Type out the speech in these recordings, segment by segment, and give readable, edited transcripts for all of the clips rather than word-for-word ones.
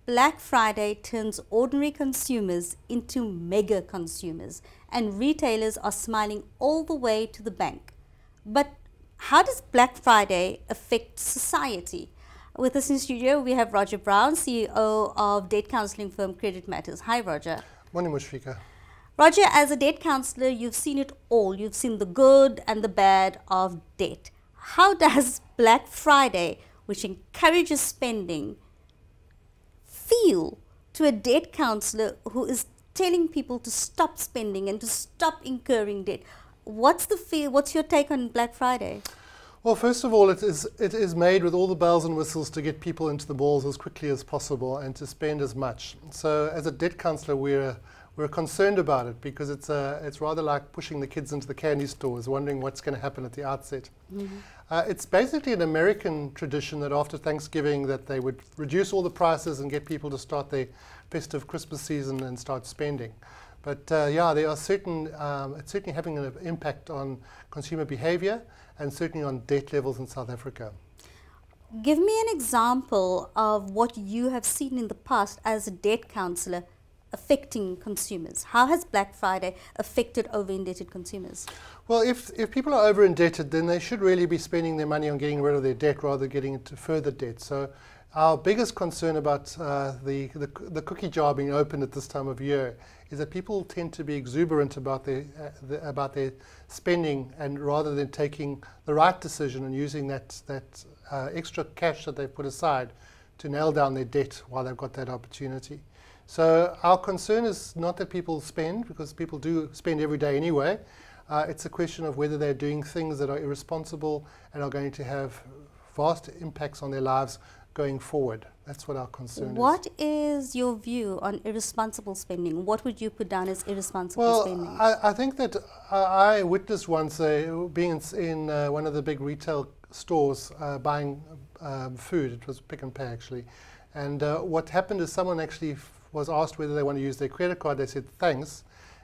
Black Friday turns ordinary consumers into mega consumers, and retailers are smiling all the way to the bank. But how does Black Friday affect society? With us in studio, we have Roger Brown, CEO of debt counselling firm Credit Matters. Hi, Roger. Morning, Mushfika. Roger, as a debt counsellor, you've seen it all. You've seen the good and the bad of debt. How does Black Friday, which encourages spending, feel to a debt counsellor who is telling people to stop spending and to stop incurring debt? What's the feel? What's your take on Black Friday? Well, first of all, it is made with all the bells and whistles to get people into the malls as quickly as possible and to spend as much. So as a debt counsellor, we're concerned about it because it's rather like pushing the kids into the candy stores, wondering what's going to happen at the outset. Mm-hmm. It's basically an American tradition that after Thanksgiving that they would reduce all the prices and get people to start their festive Christmas season and start spending. But yeah, there are it's certainly having an impact on consumer behavior and certainly on debt levels in South Africa. Give me an example of what you have seen in the past as a debt counsellor affecting consumers. How has Black Friday affected over-indebted consumers? Well, if people are over-indebted, then they should really be spending their money on getting rid of their debt rather than getting into further debt. So our biggest concern about the cookie jar being opened at this time of year is that people tend to be exuberant about their spending, and rather than taking the right decision and using that extra cash that they've put aside to nail down their debt while they've got that opportunity. So our concern is not that people spend, because people do spend every day anyway. It's a question of whether they're doing things that are irresponsible and are going to have vast impacts on their lives going forward. That's what our concern is. What is your view on irresponsible spending? What would you put down as irresponsible spending? I think that I witnessed once being in one of the big retail stores buying food. It was Pick and Pay actually. And what happened is someone actually was asked whether they want to use their credit card. They said thanks,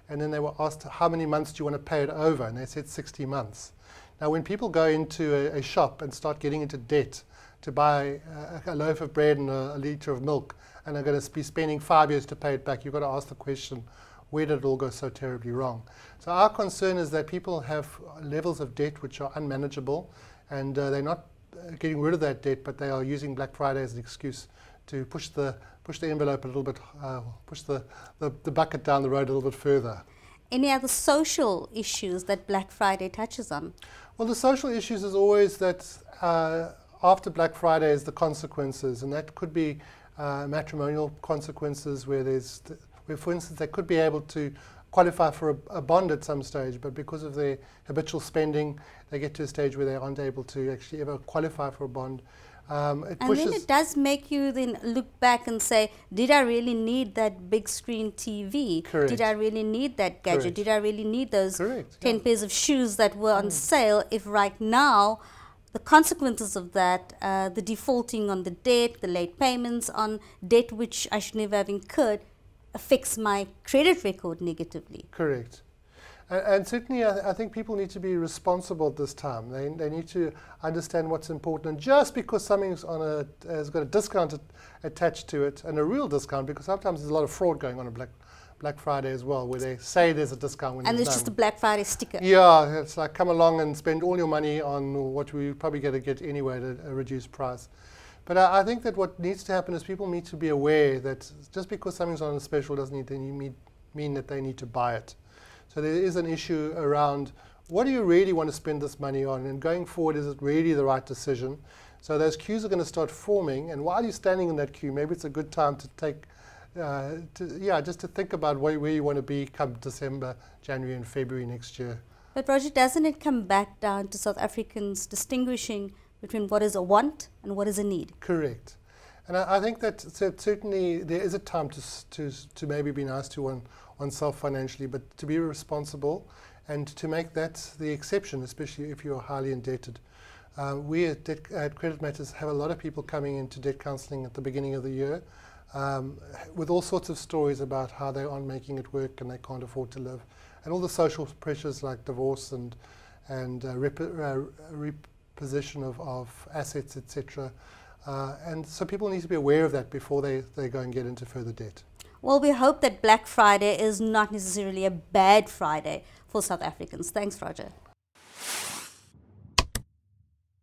and then they were asked how many months do you want to pay it over, and they said 60 months. Now when people go into a shop and start getting into debt to buy a loaf of bread and a litre of milk, and they're going to be spending 5 years to pay it back, you've got to ask the question, where did it all go so terribly wrong? So our concern is that people have levels of debt which are unmanageable, and they're not getting rid of that debt, but they are using Black Friday as an excuse to push the envelope a little bit, push the bucket down the road a little bit further. Any other social issues that Black Friday touches on? Well, the social issues is always that after Black Friday is the consequences, and that could be matrimonial consequences where for instance, they could be able to qualify for a bond at some stage, but because of their habitual spending, they get to a stage where they aren't able to actually ever qualify for a bond. And then it does make you then look back and say, did I really need that big screen TV? Correct. Did I really need that gadget? Correct. Did I really need those Correct, 10 pairs of shoes that were on sale, if right now the consequences of that, the defaulting on the debt, the late payments on debt which I should never have incurred, affects my credit record negatively? Correct. And certainly I think people need to be responsible at this time. They need to understand what's important. And just because something's has got a discount attached to it, and a real discount, because sometimes there's a lot of fraud going on Black Friday as well, where they say there's a discount when and there's it's just a Black Friday sticker. Yeah, it's like come along and spend all your money on what we probably going to get anyway at a reduced price. But I think that what needs to happen is people need to be aware that just because something's on a special doesn't mean that they need to buy it. So there is an issue around what do you really want to spend this money on, and going forward, is it really the right decision? So those queues are going to start forming, and while you're standing in that queue, maybe it's a good time to take, just to think about where you want to be come December, January and February next year. But Roger, doesn't it come back down to South Africans distinguishing between what is a want and what is a need? Correct. And I think that certainly there is a time to maybe be nice to oneself financially, but to be responsible and to make that the exception, especially if you're highly indebted. We at Credit Matters have a lot of people coming into debt counselling at the beginning of the year with all sorts of stories about how they aren't making it work and they can't afford to live, and all the social pressures like divorce and repossession of assets, etc. And so people need to be aware of that before they go and get into further debt. Well, we hope that Black Friday is not necessarily a bad Friday for South Africans. Thanks, Roger.